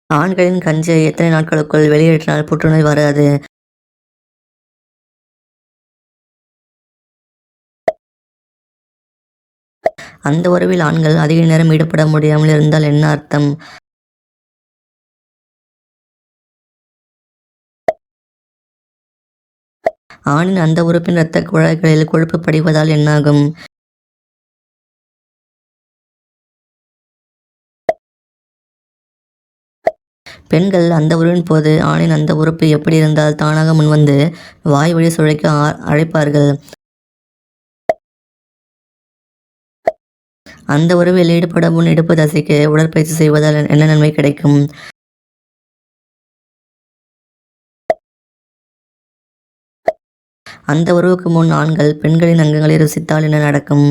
ஆண்களின் கஞ்சியை எத்தனை நாட்களுக்குள் வெளியேற்றினால் புற்றுநோய் வராது? அந்த உறவில் ஆண்கள் அதிக நேரம் ஈடுபட முடியாமல் இருந்தால் என்ன அர்த்தம்? ஆணின் அந்த உறுப்பின் இரத்தக் குழாய்களில் கொழுப்பு படிவதால் என்னாகும்? பெண்கள் அந்த உறவின் போது ஆணின் அந்த உறுப்பு எப்படி இருந்தால் தானாக முன்வந்து வாய்வழி சுழைக்க அழைப்பார்கள். அந்த உறவில் ஈடுபட முன் இடுப்பு தசைக்கு உடற்பயிற்சி செய்வதால் என்ன நன்மை கிடைக்கும்? அந்த உறவுக்கு முன் ஆண்கள் பெண்களின் அங்கங்களை ருசித்தால் என்ன நடக்கும்?